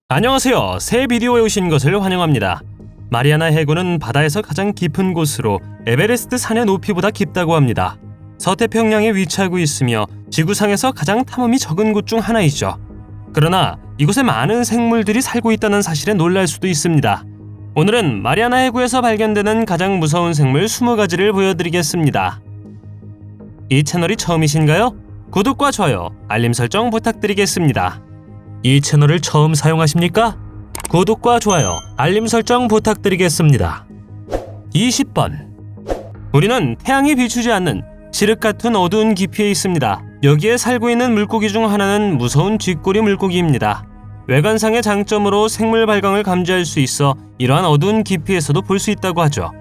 안녕하세요. 새 비디오에 오신 것을 환영합니다. 마리아나 해구는 바다에서 가장 깊은 곳으로 에베레스트 산의 높이보다 깊다고 합니다. 서태평양에 위치하고 있으며 지구상에서 가장 탐험이 적은 곳 중 하나이죠. 그러나 이곳에 많은 생물들이 살고 있다는 사실에 놀랄 수도 있습니다. 오늘은 마리아나 해구에서 발견되는 가장 무서운 생물 20가지를 보여드리겠습니다. 이 채널이 처음이신가요? 구독과 좋아요, 알림 설정 부탁드리겠습니다. 이 채널을 처음 사용하십니까? 구독과 좋아요, 알림 설정 부탁드리겠습니다. 20번. 우리는 태양이 비추지 않는 칠흑 같은 어두운 깊이에 있습니다. 여기에 살고 있는 물고기 중 하나는 무서운 쥐꼬리 물고기입니다. 외관상의 장점으로 생물 발광을 감지할 수 있어 이러한 어두운 깊이에서도 볼 수 있다고 하죠.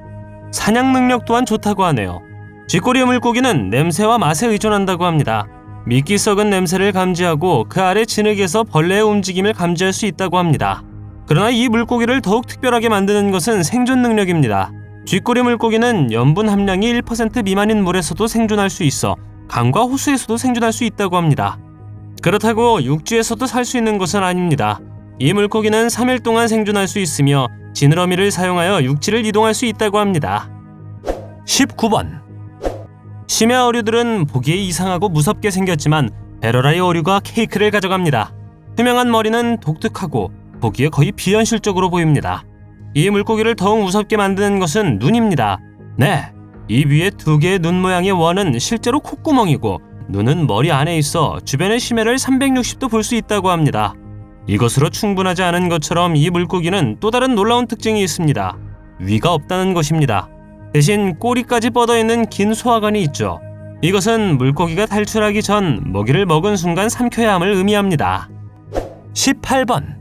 사냥 능력 또한 좋다고 하네요. 쥐꼬리 물고기는 냄새와 맛에 의존한다고 합니다. 미끼 썩은 냄새를 감지하고 그 아래 진흙에서 벌레의 움직임을 감지할 수 있다고 합니다. 그러나 이 물고기를 더욱 특별하게 만드는 것은 생존 능력입니다. 쥐꼬리 물고기는 염분 함량이 1% 미만인 물에서도 생존할 수 있어 강과 호수에서도 생존할 수 있다고 합니다. 그렇다고 육지에서도 살 수 있는 것은 아닙니다. 이 물고기는 3일 동안 생존할 수 있으며 지느러미를 사용하여 육지를 이동할 수 있다고 합니다. 19번. 심해 어류들은 보기에 이상하고 무섭게 생겼지만 베러라의 어류가 케이크를 가져갑니다. 투명한 머리는 독특하고 보기에 거의 비현실적으로 보입니다. 이 물고기를 더욱 무섭게 만드는 것은 눈입니다. 네, 입 위에 2개의 눈 모양의 원은 실제로 콧구멍이고 눈은 머리 안에 있어 주변의 심해를 360도 볼 수 있다고 합니다. 이것으로 충분하지 않은 것처럼 이 물고기는 또 다른 놀라운 특징이 있습니다. 위가 없다는 것입니다. 대신 꼬리까지 뻗어있는 긴 소화관이 있죠. 이것은 물고기가 탈출하기 전 먹이를 먹은 순간 삼켜야 함을 의미합니다. 18번.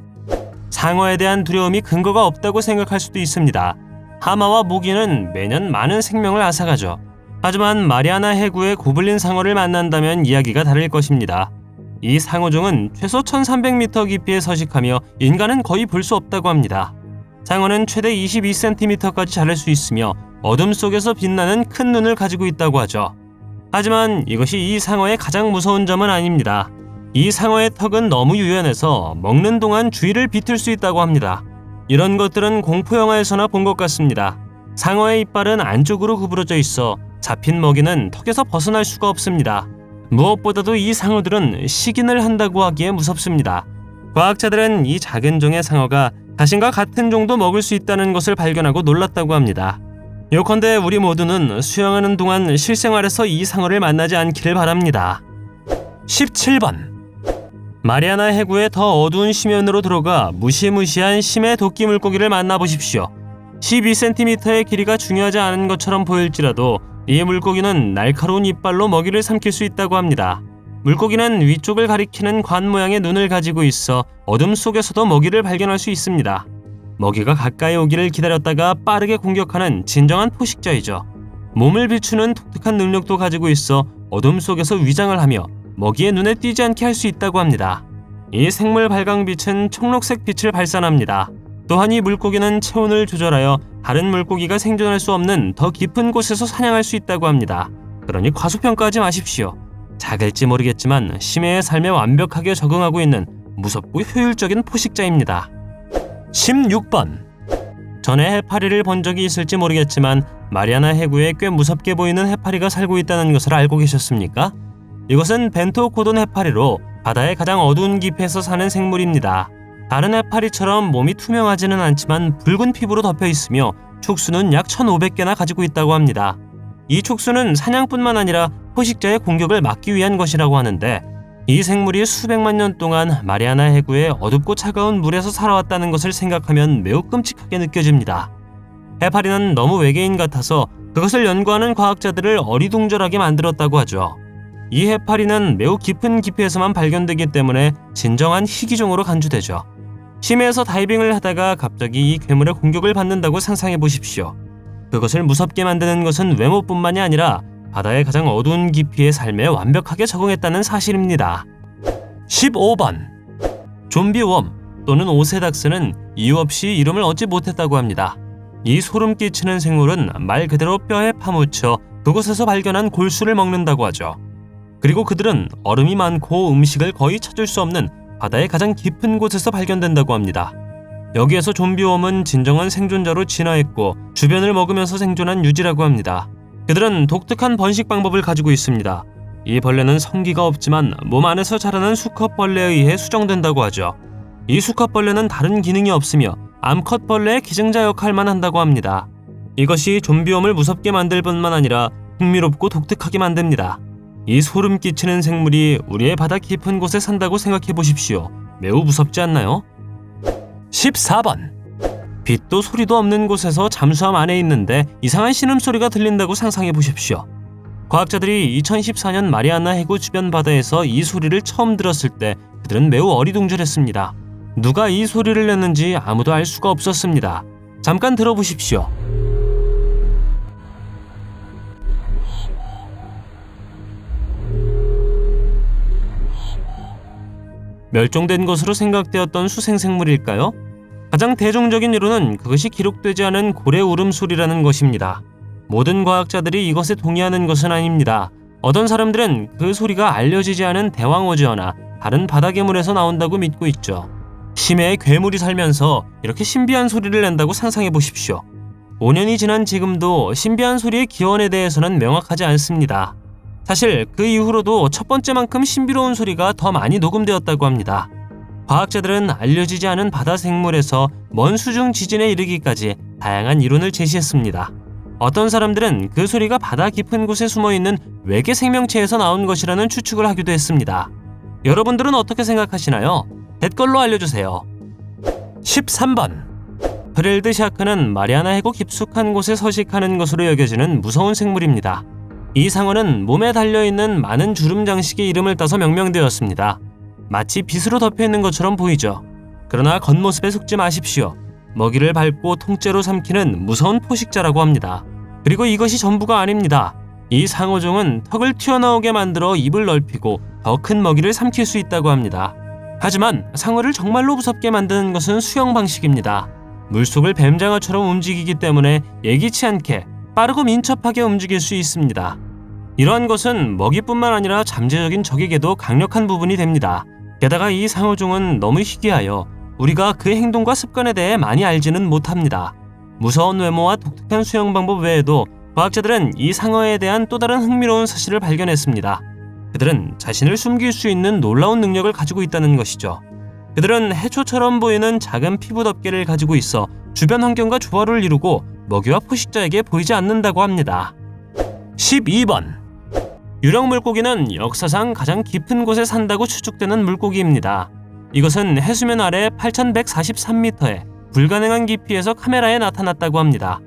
상어에 대한 두려움이 근거가 없다고 생각할 수도 있습니다. 하마와 모기는 매년 많은 생명을 앗아가죠. 하지만 마리아나 해구의 고블린 상어를 만난다면 이야기가 다를 것입니다. 이 상어종은 최소 1300m 깊이에 서식하며 인간은 거의 볼 수 없다고 합니다. 상어는 최대 22cm까지 자랄 수 있으며 어둠 속에서 빛나는 큰 눈을 가지고 있다고 하죠. 하지만 이것이 이 상어의 가장 무서운 점은 아닙니다. 이 상어의 턱은 너무 유연해서 먹는 동안 주위를 비틀 수 있다고 합니다. 이런 것들은 공포 영화에서나 본 것 같습니다. 상어의 이빨은 안쪽으로 구부러져 있어 잡힌 먹이는 턱에서 벗어날 수가 없습니다. 무엇보다도 이 상어들은 식인을 한다고 하기에 무섭습니다. 과학자들은 이 작은 종의 상어가 자신과 같은 종도 먹을 수 있다는 것을 발견하고 놀랐다고 합니다. 요컨대 우리 모두는 수영하는 동안 실생활에서 이 상어를 만나지 않기를 바랍니다. 17번. 마리아나 해구의 더 어두운 심연으로 들어가 무시무시한 심해 도끼 물고기를 만나보십시오. 12cm의 길이가 중요하지 않은 것처럼 보일지라도 이 물고기는 날카로운 이빨로 먹이를 삼킬 수 있다고 합니다. 물고기는 위쪽을 가리키는 관 모양의 눈을 가지고 있어 어둠 속에서도 먹이를 발견할 수 있습니다. 먹이가 가까이 오기를 기다렸다가 빠르게 공격하는 진정한 포식자이죠. 몸을 비추는 독특한 능력도 가지고 있어 어둠 속에서 위장을 하며 먹이의 눈에 띄지 않게 할 수 있다고 합니다. 이 생물 발광빛은 청록색 빛을 발산합니다. 또한 이 물고기는 체온을 조절하여 다른 물고기가 생존할 수 없는 더 깊은 곳에서 사냥할 수 있다고 합니다. 그러니 과소평가하지 마십시오. 작을지 모르겠지만 심해의 삶에 완벽하게 적응하고 있는 무섭고 효율적인 포식자입니다. 16번. 전에 해파리를 본 적이 있을지 모르겠지만 마리아나 해구에 꽤 무섭게 보이는 해파리가 살고 있다는 것을 알고 계셨습니까? 이것은 벤토코돈 해파리로 바다의 가장 어두운 깊이에서 사는 생물입니다. 다른 해파리처럼 몸이 투명하지는 않지만 붉은 피부로 덮여 있으며 촉수는 약 1500개나 가지고 있다고 합니다. 이 촉수는 사냥뿐만 아니라 포식자의 공격을 막기 위한 것이라고 하는데 이 생물이 수백만 년 동안 마리아나 해구의 어둡고 차가운 물에서 살아왔다는 것을 생각하면 매우 끔찍하게 느껴집니다. 해파리는 너무 외계인 같아서 그것을 연구하는 과학자들을 어리둥절하게 만들었다고 하죠. 이 해파리는 매우 깊은 깊이에서만 발견되기 때문에 진정한 희귀종으로 간주되죠. 심해에서 다이빙을 하다가 갑자기 이 괴물의 공격을 받는다고 상상해 보십시오. 그것을 무섭게 만드는 것은 외모뿐만이 아니라 바다의 가장 어두운 깊이의 삶에 완벽하게 적응했다는 사실입니다. 15번. 좀비웜 또는 오세닥스는 이유 없이 이름을 얻지 못했다고 합니다. 이 소름 끼치는 생물은 말 그대로 뼈에 파묻혀 그곳에서 발견한 골수를 먹는다고 하죠. 그리고 그들은 얼음이 많고 음식을 거의 찾을 수 없는 바다의 가장 깊은 곳에서 발견된다고 합니다. 여기에서 좀비웜은 진정한 생존자로 진화했고 주변을 먹으면서 생존한 유지라고 합니다. 그들은 독특한 번식 방법을 가지고 있습니다. 이 벌레는 성기가 없지만 몸 안에서 자라는 수컷벌레에 의해 수정된다고 하죠. 이 수컷벌레는 다른 기능이 없으며 암컷벌레의 기증자 역할만 한다고 합니다. 이것이 좀비웜을 무섭게 만들 뿐만 아니라 흥미롭고 독특하게 만듭니다. 이 소름 끼치는 생물이 우리의 바다 깊은 곳에 산다고 생각해 보십시오. 매우 무섭지 않나요? 14번. 빛도 소리도 없는 곳에서 잠수함 안에 있는데 이상한 신음소리가 들린다고 상상해 보십시오. 과학자들이 2014년 마리아나 해구 주변 바다에서 이 소리를 처음 들었을 때 그들은 매우 어리둥절했습니다. 누가 이 소리를 냈는지 아무도 알 수가 없었습니다. 잠깐 들어보십시오. 멸종된 것으로 생각되었던 수생생물일까요? 가장 대중적인 이론은 그것이 기록되지 않은 고래 울음소리라는 것입니다. 모든 과학자들이 이것에 동의하는 것은 아닙니다. 어떤 사람들은 그 소리가 알려지지 않은 대왕어지어나 다른 바다괴물에서 나온다고 믿고 있죠. 심해에 괴물이 살면서 이렇게 신비한 소리를 낸다고 상상해 보십시오. 5년이 지난 지금도 신비한 소리의 기원에 대해서는 명확하지 않습니다. 사실 그 이후로도 첫 번째만큼 신비로운 소리가 더 많이 녹음되었다고 합니다. 과학자들은 알려지지 않은 바다 생물에서 먼 수중 지진에 이르기까지 다양한 이론을 제시했습니다. 어떤 사람들은 그 소리가 바다 깊은 곳에 숨어있는 외계 생명체에서 나온 것이라는 추측을 하기도 했습니다. 여러분들은 어떻게 생각하시나요? 댓글로 알려주세요. 13번. 프렐드 샤크는 마리아나 해구 깊숙한 곳에 서식하는 것으로 여겨지는 무서운 생물입니다. 이 상어는 몸에 달려있는 많은 주름 장식의 이름을 따서 명명되었습니다. 마치 빗으로 덮여있는 것처럼 보이죠. 그러나 겉모습에 속지 마십시오. 먹이를 밟고 통째로 삼키는 무서운 포식자라고 합니다. 그리고 이것이 전부가 아닙니다. 이 상어종은 턱을 튀어나오게 만들어 입을 넓히고 더 큰 먹이를 삼킬 수 있다고 합니다. 하지만 상어를 정말로 무섭게 만드는 것은 수영 방식입니다. 물속을 뱀장어처럼 움직이기 때문에 예기치 않게 빠르고 민첩하게 움직일 수 있습니다. 이러한 것은 먹이뿐만 아니라 잠재적인 적에게도 강력한 부분이 됩니다. 게다가 이 상어종은 너무 희귀하여 우리가 그 행동과 습관에 대해 많이 알지는 못합니다. 무서운 외모와 독특한 수영 방법 외에도 과학자들은 이 상어에 대한 또 다른 흥미로운 사실을 발견했습니다. 그들은 자신을 숨길 수 있는 놀라운 능력을 가지고 있다는 것이죠. 그들은 해초처럼 보이는 작은 피부 덮개를 가지고 있어 주변 환경과 조화를 이루고 먹이와 포식자에게 보이지 않는다고 합니다. 12번. 유령 물고기는 역사상 가장 깊은 곳에 산다고 추측되는 물고기입니다. 이것은 해수면 아래 8,143m에 불가능한 깊이에서 카메라에 나타났다고 합니다.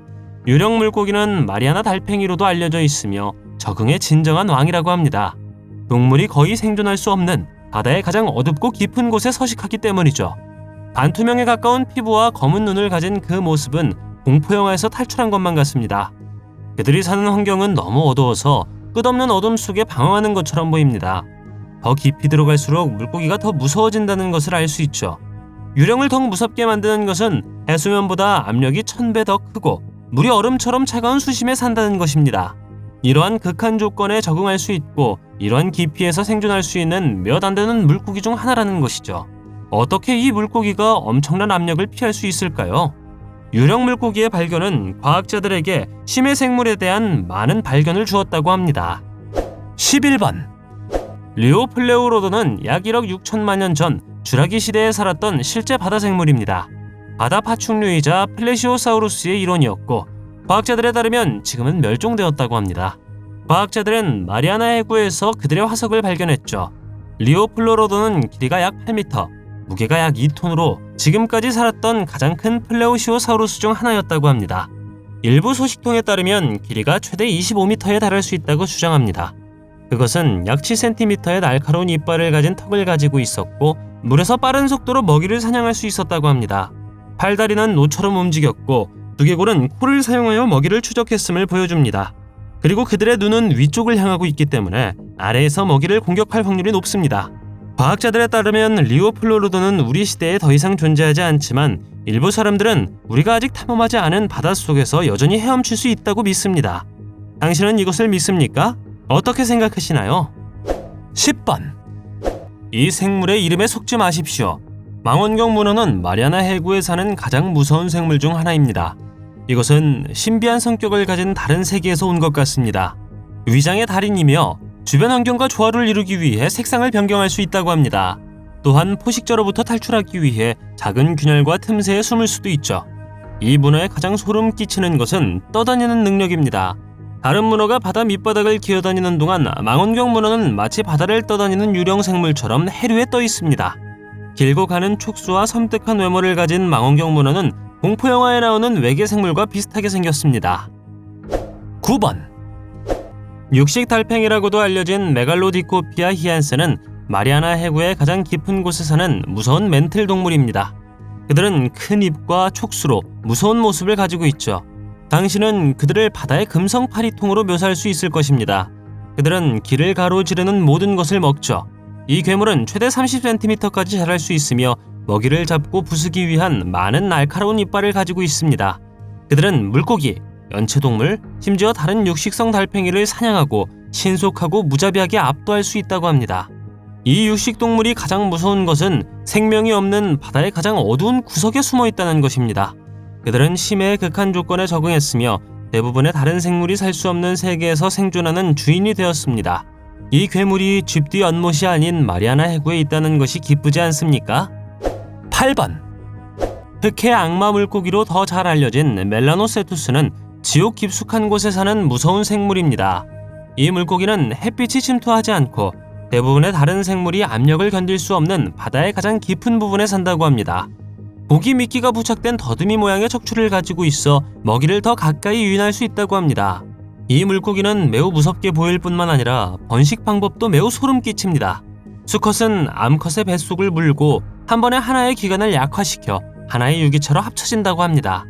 유령 물고기는 마리아나 달팽이로도 알려져 있으며 적응의 진정한 왕이라고 합니다. 동물이 거의 생존할 수 없는 바다의 가장 어둡고 깊은 곳에 서식하기 때문이죠. 반투명에 가까운 피부와 검은 눈을 가진 그 모습은 공포영화에서 탈출한 것만 같습니다. 그들이 사는 환경은 너무 어두워서 끝없는 어둠 속에 방황하는 것처럼 보입니다. 더 깊이 들어갈수록 물고기가 더 무서워진다는 것을 알 수 있죠. 유령을 더욱 무섭게 만드는 것은 해수면보다 압력이 1000배 더 크고 물이 얼음처럼 차가운 수심에 산다는 것입니다. 이러한 극한 조건에 적응할 수 있고 이러한 깊이에서 생존할 수 있는 몇 안 되는 물고기 중 하나라는 것이죠. 어떻게 이 물고기가 엄청난 압력을 피할 수 있을까요? 유령 물고기의 발견은 과학자들에게 심해 생물에 대한 많은 발견을 주었다고 합니다. 11번. 리오플레우로드는 약 1억 6천만 년 전 주라기 시대에 살았던 실제 바다 생물입니다. 바다 파충류이자 플래시오사우루스의 일원이었고 과학자들에 따르면 지금은 멸종되었다고 합니다. 과학자들은 마리아나 해구에서 그들의 화석을 발견했죠. 리오플레우로드는 길이가 약 8m, 무게가 약 2톤으로 지금까지 살았던 가장 큰 플레오시오사우루스 중 하나였다고 합니다. 일부 소식통에 따르면 길이가 최대 25m에 달할 수 있다고 주장합니다. 그것은 약 7cm의 날카로운 이빨을 가진 턱을 가지고 있었고 물에서 빠른 속도로 먹이를 사냥할 수 있었다고 합니다. 팔다리는 노처럼 움직였고 두개골은 코를 사용하여 먹이를 추적했음을 보여줍니다. 그리고 그들의 눈은 위쪽을 향하고 있기 때문에 아래에서 먹이를 공격할 확률이 높습니다. 과학자들에 따르면 리오플로로드는 우리 시대에 더 이상 존재하지 않지만 일부 사람들은 우리가 아직 탐험하지 않은 바닷속에서 여전히 헤엄칠 수 있다고 믿습니다. 당신은 이것을 믿습니까? 어떻게 생각하시나요? 10번. 이 생물의 이름에 속지 마십시오. 망원경 문어는 마리아나 해구에 사는 가장 무서운 생물 중 하나입니다. 이것은 신비한 성격을 가진 다른 세계에서 온 것 같습니다. 위장의 달인이며 주변 환경과 조화를 이루기 위해 색상을 변경할 수 있다고 합니다. 또한 포식자로부터 탈출하기 위해 작은 균열과 틈새에 숨을 수도 있죠. 이 문어의 가장 소름 끼치는 것은 떠다니는 능력입니다. 다른 문어가 바다 밑바닥을 기어다니는 동안 망원경 문어는 마치 바다를 떠다니는 유령 생물처럼 해류에 떠 있습니다. 길고 가는 촉수와 섬뜩한 외모를 가진 망원경 문어는 공포영화에 나오는 외계 생물과 비슷하게 생겼습니다. 9번. 육식 달팽이라고도 알려진 메갈로디코피아 히안스는 마리아나 해구의 가장 깊은 곳에 사는 무서운 멘틀 동물입니다. 그들은 큰 입과 촉수로 무서운 모습을 가지고 있죠. 당신은 그들을 바다의 금성 파리통으로 묘사할 수 있을 것입니다. 그들은 길을 가로지르는 모든 것을 먹죠. 이 괴물은 최대 30cm까지 자랄 수 있으며 먹이를 잡고 부수기 위한 많은 날카로운 이빨을 가지고 있습니다. 그들은 물고기, 연체동물, 심지어 다른 육식성 달팽이를 사냥하고 신속하고 무자비하게 압도할 수 있다고 합니다. 이 육식동물이 가장 무서운 것은 생명이 없는 바다의 가장 어두운 구석에 숨어 있다는 것입니다. 그들은 심해의 극한 조건에 적응했으며 대부분의 다른 생물이 살 수 없는 세계에서 생존하는 주인이 되었습니다. 이 괴물이 쥐띠 연못이 아닌 마리아나 해구에 있다는 것이 기쁘지 않습니까? 8번. 흑해 악마 물고기로 더 잘 알려진 멜라노세투스는 지옥 깊숙한 곳에 사는 무서운 생물입니다. 이 물고기는 햇빛이 침투하지 않고 대부분의 다른 생물이 압력을 견딜 수 없는 바다의 가장 깊은 부분에 산다고 합니다. 고기 미끼가 부착된 더듬이 모양의 척추를 가지고 있어 먹이를 더 가까이 유인할 수 있다고 합니다. 이 물고기는 매우 무섭게 보일 뿐만 아니라 번식 방법도 매우 소름 끼칩니다. 수컷은 암컷의 뱃속을 물고 한 번에 하나의 기관을 약화시켜 하나의 유기체로 합쳐진다고 합니다.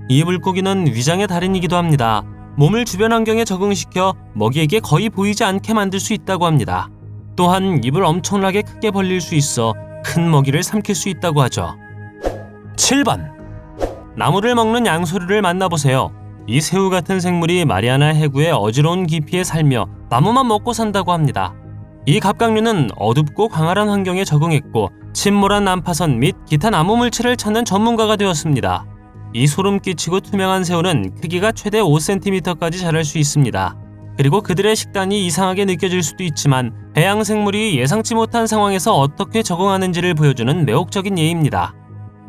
이 물고기는 위장의 달인이기도 합니다. 몸을 주변 환경에 적응시켜 먹이에게 거의 보이지 않게 만들 수 있다고 합니다. 또한 입을 엄청나게 크게 벌릴 수 있어 큰 먹이를 삼킬 수 있다고 하죠. 7번. 나무를 먹는 양소류를 만나보세요. 이 새우 같은 생물이 마리아나 해구의 어지러운 깊이에 살며 나무만 먹고 산다고 합니다. 이 갑각류는 어둡고 광활한 환경에 적응했고 침몰한 난파선 및 기타 나무 물체를 찾는 전문가가 되었습니다. 이 소름 끼치고 투명한 새우는 크기가 최대 5cm까지 자랄 수 있습니다. 그리고 그들의 식단이 이상하게 느껴질 수도 있지만 해양 생물이 예상치 못한 상황에서 어떻게 적응하는지를 보여주는 매혹적인 예입니다.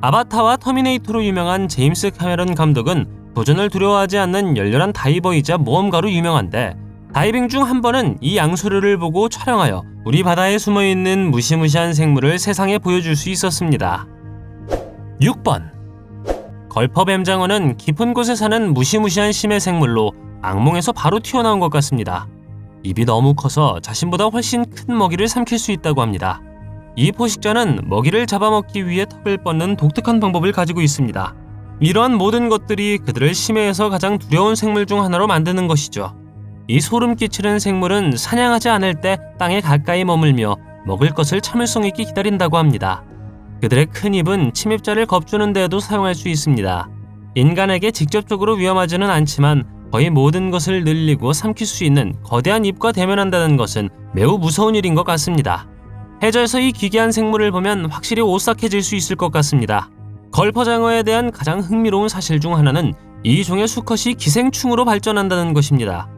아바타와 터미네이터로 유명한 제임스 카메론 감독은 도전을 두려워하지 않는 열렬한 다이버이자 모험가로 유명한데 다이빙 중 한 번은 이 양소류를 보고 촬영하여 우리 바다에 숨어있는 무시무시한 생물을 세상에 보여줄 수 있었습니다. 6번. 걸퍼뱀장어는 깊은 곳에 사는 무시무시한 심해 생물로 악몽에서 바로 튀어나온 것 같습니다. 입이 너무 커서 자신보다 훨씬 큰 먹이를 삼킬 수 있다고 합니다. 이 포식자는 먹이를 잡아먹기 위해 턱을 뻗는 독특한 방법을 가지고 있습니다. 이러한 모든 것들이 그들을 심해에서 가장 두려운 생물 중 하나로 만드는 것이죠. 이 소름 끼치는 생물은 사냥하지 않을 때 땅에 가까이 머물며 먹을 것을 참을성 있게 기다린다고 합니다. 그들의 큰 입은 침입자를 겁주는 데에도 사용할 수 있습니다. 인간에게 직접적으로 위험하지는 않지만 거의 모든 것을 늘리고 삼킬 수 있는 거대한 입과 대면한다는 것은 매우 무서운 일인 것 같습니다. 해저에서 이 기괴한 생물을 보면 확실히 오싹해질 수 있을 것 같습니다. 걸퍼장어에 대한 가장 흥미로운 사실 중 하나는 이 종의 수컷이 기생충으로 발전한다는 것입니다.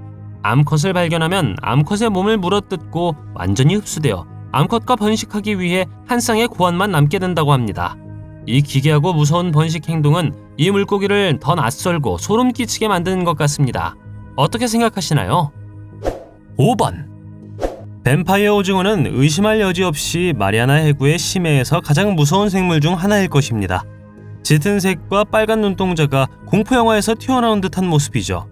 암컷을 발견하면 암컷의 몸을 물어뜯고 완전히 흡수되어 암컷과 번식하기 위해 한 쌍의 고환만 남게 된다고 합니다. 이 기괴하고 무서운 번식 행동은 이 물고기를 더 낯설고 소름 끼치게 만드는 것 같습니다. 어떻게 생각하시나요? 5번. 뱀파이어 오징어는 의심할 여지 없이 마리아나 해구의 심해에서 가장 무서운 생물 중 하나일 것입니다. 짙은 색과 빨간 눈동자가 공포영화에서 튀어나온 듯한 모습이죠.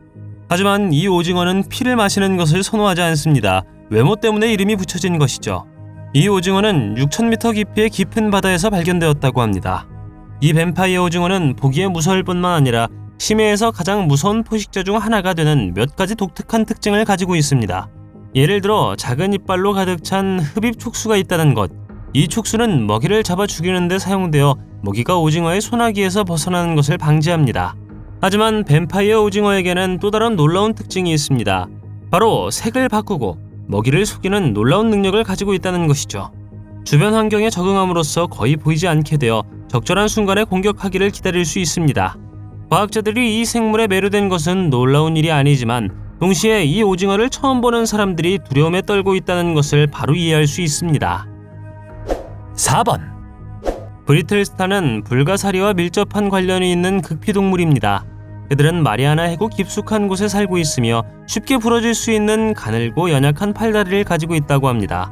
하지만 이 오징어는 피를 마시는 것을 선호하지 않습니다. 외모 때문에 이름이 붙여진 것이죠. 이 오징어는 6,000m 깊이의 깊은 바다에서 발견되었다고 합니다. 이 뱀파이어 오징어는 보기에 무서울 뿐만 아니라 심해에서 가장 무서운 포식자 중 하나가 되는 몇 가지 독특한 특징을 가지고 있습니다. 예를 들어 작은 이빨로 가득 찬 흡입 촉수가 있다는 것. 이 촉수는 먹이를 잡아 죽이는 데 사용되어 먹이가 오징어의 소나기에서 벗어나는 것을 방지합니다. 하지만 뱀파이어 오징어에게는 또 다른 놀라운 특징이 있습니다. 바로 색을 바꾸고 먹이를 속이는 놀라운 능력을 가지고 있다는 것이죠. 주변 환경에 적응함으로써 거의 보이지 않게 되어 적절한 순간에 공격하기를 기다릴 수 있습니다. 과학자들이 이 생물에 매료된 것은 놀라운 일이 아니지만 동시에 이 오징어를 처음 보는 사람들이 두려움에 떨고 있다는 것을 바로 이해할 수 있습니다. 4번. 브리틀스타는 불가사리와 밀접한 관련이 있는 극피동물입니다. 그들은 마리아나 해구 깊숙한 곳에 살고 있으며 쉽게 부러질 수 있는 가늘고 연약한 팔다리를 가지고 있다고 합니다.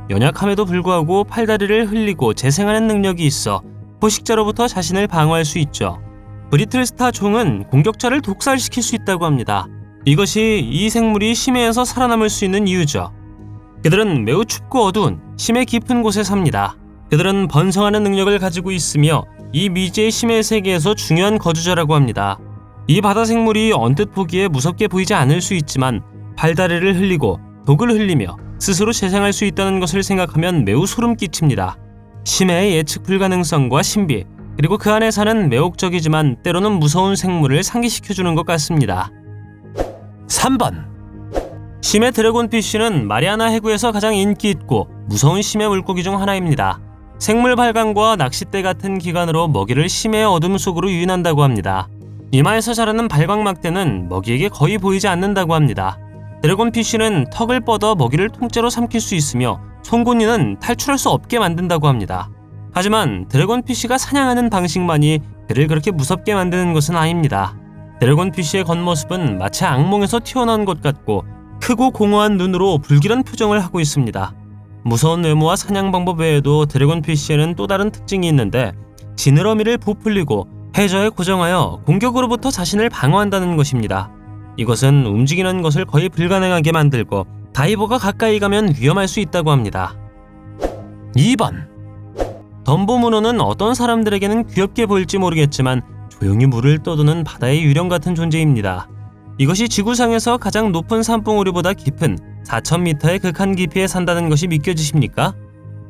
연약함에도 불구하고 팔다리를 흘리고 재생하는 능력이 있어 포식자로부터 자신을 방어할 수 있죠. 브리틀스타 종은 공격자를 독살시킬 수 있다고 합니다. 이것이 이 생물이 심해에서 살아남을 수 있는 이유죠. 그들은 매우 춥고 어두운 심해 깊은 곳에 삽니다. 그들은 번성하는 능력을 가지고 있으며 이 미지의 심해 세계에서 중요한 거주자라고 합니다. 이 바다 생물이 언뜻 보기에 무섭게 보이지 않을 수 있지만 팔다리를 흘리고 독을 흘리며 스스로 재생할 수 있다는 것을 생각하면 매우 소름 끼칩니다. 심해의 예측 불가능성과 신비, 그리고 그 안에 사는 매혹적이지만 때로는 무서운 생물을 상기시켜주는 것 같습니다. 3번. 심해 드래곤피쉬는 마리아나 해구에서 가장 인기 있고 무서운 심해 물고기 중 하나입니다. 생물 발광과 낚싯대 같은 기관으로 먹이를 심해의 어둠 속으로 유인한다고 합니다. 이마에서 자라는 발광막대는 먹이에게 거의 보이지 않는다고 합니다. 드래곤피쉬는 턱을 뻗어 먹이를 통째로 삼킬 수 있으며 송곳니는 탈출할 수 없게 만든다고 합니다. 하지만 드래곤피쉬가 사냥하는 방식만이 그를 그렇게 무섭게 만드는 것은 아닙니다. 드래곤피쉬의 겉모습은 마치 악몽에서 튀어나온 것 같고 크고 공허한 눈으로 불길한 표정을 하고 있습니다. 무서운 외모와 사냥 방법 외에도 드래곤피쉬에는 또 다른 특징이 있는데 지느러미를 부풀리고 해저에 고정하여 공격으로부터 자신을 방어한다는 것입니다. 이것은 움직이는 것을 거의 불가능하게 만들고 다이버가 가까이 가면 위험할 수 있다고 합니다. 2번. 덤보 문어는 어떤 사람들에게는 귀엽게 보일지 모르겠지만 조용히 물을 떠도는 바다의 유령 같은 존재입니다. 이것이 지구상에서 가장 높은 산봉우리보다 깊은 4,000m의 극한 깊이에 산다는 것이 믿겨지십니까?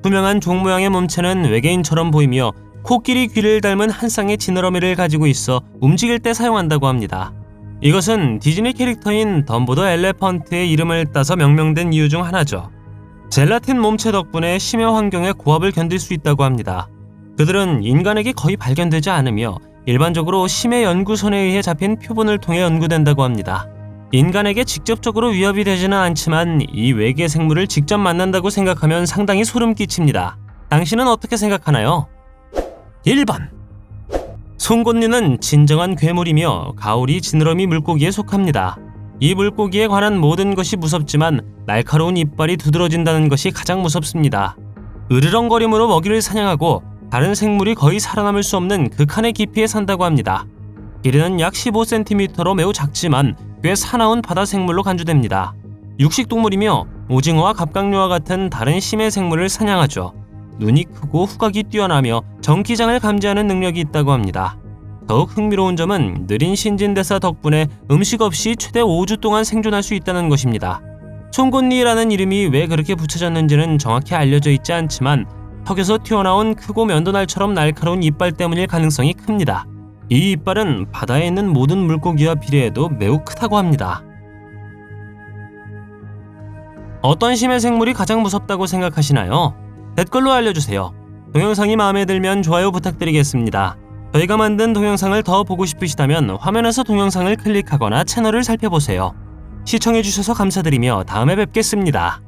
투명한 종 모양의 몸체는 외계인처럼 보이며 코끼리 귀를 닮은 한 쌍의 지느러미를 가지고 있어 움직일 때 사용한다고 합니다. 이것은 디즈니 캐릭터인 덤보 더 엘레펀트의 이름을 따서 명명된 이유 중 하나죠. 젤라틴 몸체 덕분에 심해 환경의 고압을 견딜 수 있다고 합니다. 그들은 인간에게 거의 발견되지 않으며 일반적으로 심해 연구선에 의해 잡힌 표본을 통해 연구된다고 합니다. 인간에게 직접적으로 위협이 되지는 않지만 이 외계 생물을 직접 만난다고 생각하면 상당히 소름 끼칩니다. 당신은 어떻게 생각하나요? 1번. 송곳니는 진정한 괴물이며 가오리 지느러미 물고기에 속합니다. 이 물고기에 관한 모든 것이 무섭지만 날카로운 이빨이 두드러진다는 것이 가장 무섭습니다. 으르렁거림으로 먹이를 사냥하고 다른 생물이 거의 살아남을 수 없는 극한의 깊이에 산다고 합니다. 길이는 약 15cm로 매우 작지만 꽤 사나운 바다 생물로 간주됩니다. 육식동물이며 오징어와 갑각류와 같은 다른 심해 생물을 사냥하죠. 눈이 크고 후각이 뛰어나며 전기장을 감지하는 능력이 있다고 합니다. 더욱 흥미로운 점은 느린 신진대사 덕분에 음식 없이 최대 5주 동안 생존할 수 있다는 것입니다. 송곳니라는 이름이 왜 그렇게 붙여졌는지는 정확히 알려져 있지 않지만 턱에서 튀어나온 크고 면도날처럼 날카로운 이빨 때문일 가능성이 큽니다. 이 이빨은 바다에 있는 모든 물고기와 비례해도 매우 크다고 합니다. 어떤 심해 생물이 가장 무섭다고 생각하시나요? 댓글로 알려주세요. 동영상이 마음에 들면 좋아요 부탁드리겠습니다. 저희가 만든 동영상을 더 보고 싶으시다면 화면에서 동영상을 클릭하거나 채널을 살펴보세요. 시청해주셔서 감사드리며 다음에 뵙겠습니다.